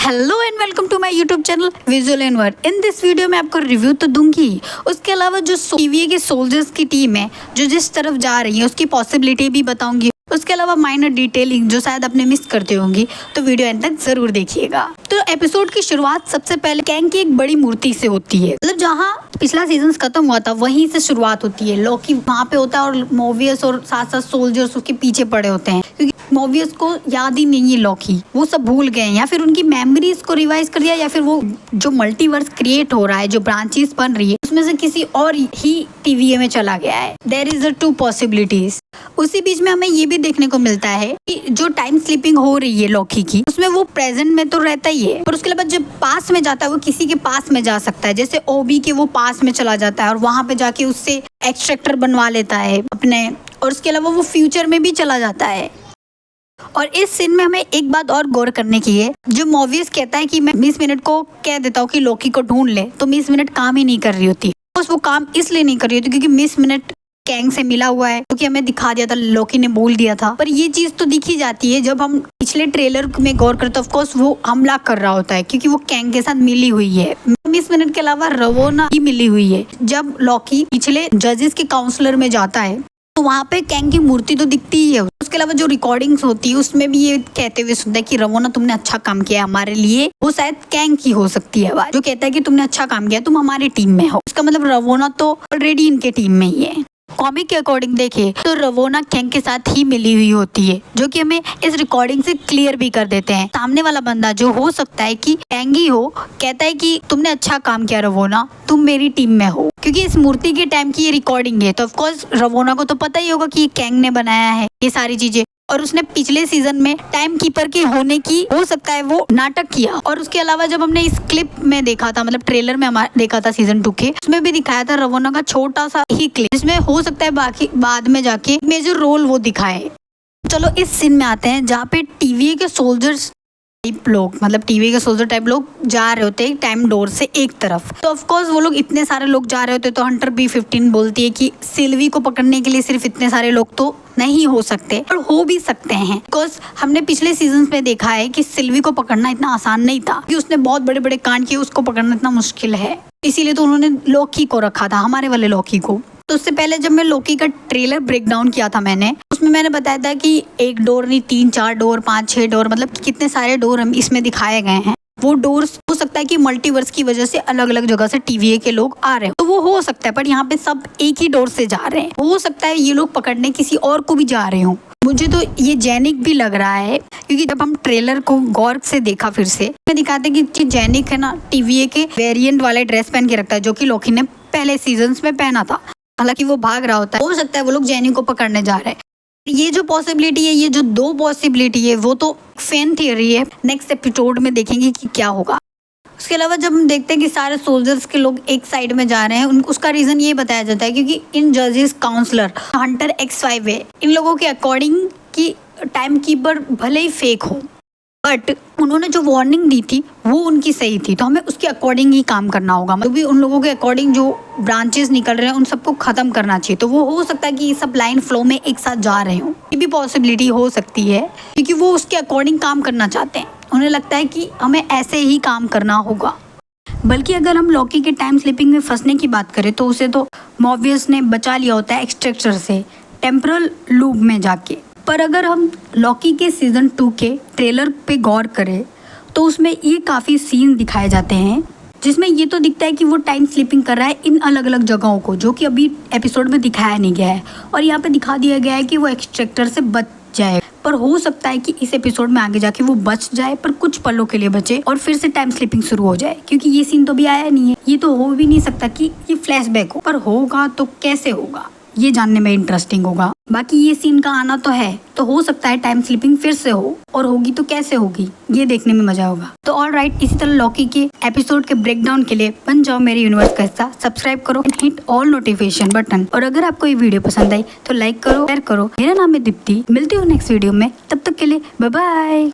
Hello and welcome to my YouTube channel visual and word. In this video में आपको review तो दूंगी, उसके अलावा जो टीवीए के सोल्जर्स की टीम है जो जिस तरफ जा रही है उसकी पॉसिबिलिटी भी बताऊंगी। उसके अलावा माइनर डिटेलिंग जो शायद आपने मिस करते होंगी, तो वीडियो एंड तक जरूर देखिएगा। तो एपिसोड की शुरुआत सबसे पहले कैंग की एक बड़ी मूर्ति से होती है। मतलब जहाँ पिछला सीजन खत्म हुआ था वहीं से शुरुआत होती है। लॉकी वहाँ पे होता है और मोवियस और साथ साथ सोल्जर्स उसके पीछे पड़े होते हैं, क्योंकि मोवियस को याद ही नहीं है लॉकी, वो सब भूल गए हैं या फिर उनकी मेमोरीज को रिवाइज कर दिया, या फिर वो जो मल्टीवर्स क्रिएट हो रहा है, जो ब्रांचेस बन रही है, उसमें से किसी और ही टीवीए में चला गया है। There is a two possibilities. उसी बीच में हमें ये भी देखने को मिलता है कि जो टाइम स्लिपिंग हो रही है लॉकी की, उसमें वो प्रेजेंट में तो रहता ही है, पर उसके बाद जब पास में जाता है वो किसी के पास में जा सकता है। जैसे ओबी के वो पास में चला जाता है और वहां पे जाके उससे एक्सट्रैक्टर बनवा लेता है अपने, और उसके अलावा वो फ्यूचर में भी चला जाता है। और इस सीन में हमें एक बात और गौर करने की है, जो मोवियस कहता है कि मैं मिस मिनट को कह देता हूँ कि लॉकी को ढूंढ ले, तो मिस मिनट काम ही नहीं कर रही होती। वो काम इसलिए नहीं कर रही होती क्योंकि मिस मिनट कैंग से मिला हुआ है, क्योंकि हमें दिखा दिया था, लॉकी ने बोल दिया था। पर ये चीज तो दिखी जाती है जब हम पिछले ट्रेलर में गौर करते, ऑफ कोर्स वो हमला कर रहा होता है क्योंकि वो कैंग के साथ मिली हुई है। मिस मिनट के अलावा रवोना ही मिली हुई है। जब लॉकी पिछले जजेस के काउंसलर में जाता है तो वहाँ पे कैंग की मूर्ति तो दिखती ही है। उसके अलावा जो रिकॉर्डिंग्स होती है उसमें भी ये कहते हुए सुनता है कि रवोना तुमने अच्छा काम किया हमारे लिए। वो शायद कैंग की हो सकती है आवाज, जो कहता है कि तुमने अच्छा काम किया, तुम हमारी टीम में हो। उसका मतलब रवोना तो ऑलरेडी इनके टीम में ही है। कॉमिक के अकॉर्डिंग देखे तो रवोना कैंग के साथ ही मिली हुई होती है, जो कि हमें इस रिकॉर्डिंग से क्लियर भी कर देते हैं। सामने वाला बंदा जो हो सकता है कि कैंग ही हो, कहता है कि तुमने अच्छा काम किया रवोना, तुम मेरी टीम में हो। क्योंकि इस मूर्ति के टाइम की ये रिकॉर्डिंग है, तो ऑफ कोर्स रवोना को तो पता ही होगा कि कैंग ने बनाया है ये सारी चीजें, और उसने पिछले सीजन में टाइम कीपर के होने की हो सकता है वो नाटक किया। और उसके अलावा जब हमने इस क्लिप में देखा था, मतलब ट्रेलर में हमारा देखा था सीजन 2 के, उसमें भी दिखाया था रवोना का छोटा सा ही क्लिप, जिसमें हो सकता है बाकी बाद में जाके मेजर रोल वो दिखाए। चलो इस सीन में आते हैं जहाँ पे टीवीए के सोल्जर्स टाइप लोग, मतलब टीवी के सोल्जर टाइप लोग जा रहे होते हैं टाइम डोर से एक तरफ। तो ऑफ कोर्स वो लोग इतने सारे लोग जा रहे होते, तो हंटर B15 बोलती है कि सिल्वी को पकड़ने के लिए सिर्फ इतने सारे लोग तो नहीं हो सकते, और हो भी सकते हैं। बिकॉज हमने पिछले सीजन में देखा है कि सिल्वी को पकड़ना इतना आसान नहीं था, कि उसने बहुत बड़े बड़े कांड किए, उसको पकड़ना इतना मुश्किल है। इसीलिए तो उन्होंने लॉकी को रखा था, हमारे वाले लॉकी को। तो उससे पहले जब मैं लॉकी का ट्रेलर ब्रेक डाउन किया था मैंने, उसमें मैंने बताया था कि एक डोर नहीं, 3-4 डोर, 5-6 डोर, मतलब कितने सारे डोर हम इसमें दिखाए गए हैं। वो डोर्स हो सकता है कि मल्टीवर्स की वजह से अलग अलग जगह से टीवीए के लोग आ रहे हैं, तो वो हो सकता है, पर यहाँ पे सब एक ही डोर से जा रहे हैं। हो सकता है ये लोग पकड़ने किसी और को भी जा रहे हो। मुझे तो ये जेनिक भी लग रहा है, क्योंकि जब हम ट्रेलर को गौर से देखा फिर से, दिखाते हैं कि जेनिक है ना, टीवीए के वेरिएंट वाले ड्रेस पहन के रखता है, जो कि लॉकी ने पहले सीजन में पहना था। हालांकि वो भाग रहा होता है, हो सकता है वो लोग जेनिक को पकड़ने जा रहे हैं। ये जो पॉसिबिलिटी है, ये जो 2 पॉसिबिलिटी है, वो तो फैन थियरी है। नेक्स्ट एपिसोड में देखेंगे कि क्या होगा। उसके अलावा जब हम देखते हैं कि सारे सोल्जर्स के लोग एक साइड में जा रहे हैं, उसका रीजन ये बताया जाता है क्योंकि इन जजेस काउंसलर हंटर X5 है, इन लोगों के अकॉर्डिंग कि टाइम कीपर भले ही फेक हो, बट उन्होंने जो वार्निंग दी थी वो उनकी सही थी, तो हमें उसके अकॉर्डिंग ही काम करना होगा। मतलब भी उन लोगों के अकॉर्डिंग जो ब्रांचेस निकल रहे हैं उन सबको खत्म करना चाहिए। तो वो हो सकता है कि ये सब लाइन फ्लो में एक साथ जा रहे हो, ये भी पॉसिबिलिटी हो सकती है, क्योंकि वो उसके अकॉर्डिंग काम करना चाहते हैं। उन्हें लगता है कि हमें ऐसे ही काम करना होगा। बल्कि अगर हम लॉकी के टाइम स्लिपिंग में फंसने की बात करें तो उसे तो मोवियस ने बचा लिया होता है एक्सट्रैक्टर से, टेम्परल लूप में जाके। पर अगर हम लॉकी के सीजन 2 के ट्रेलर पे गौर करें तो उसमें ये काफ़ी सीन दिखाए जाते हैं, जिसमें ये तो दिखता है कि वो टाइम स्लिपिंग कर रहा है इन अलग अलग जगहों को, जो कि अभी एपिसोड में दिखाया नहीं गया है। और यहाँ पे दिखा दिया गया है कि वो एक्सट्रैक्टर से बच जाए, पर हो सकता है कि इस एपिसोड में आगे जाके वो बच जाए, पर कुछ पलों के लिए बचे और फिर से टाइम स्लिपिंग शुरू हो जाए, क्योंकि ये सीन तो भी आया नहीं है। ये तो हो भी नहीं सकता कि ये फ्लैशबैक हो, पर होगा तो कैसे होगा, ये जानने में इंटरेस्टिंग होगा। बाकी ये सीन का आना तो है, तो हो सकता है टाइम स्लिपिंग फिर से हो, और होगी तो कैसे होगी, ये देखने में मजा होगा। तो ऑल राइट, इसी तरह लॉकी के एपिसोड के ब्रेकडाउन के लिए बन जाओ मेरे यूनिवर्स का हिस्सा। सब्सक्राइब करो, हिट ऑल नोटिफिकेशन बटन, और अगर आपको ये वीडियो पसंद आई तो लाइक करो, शेयर करो। मेरा नाम है दीप्ति, मिलती हूँ नेक्स्ट वीडियो में, तब तक के लिए बाय बाय।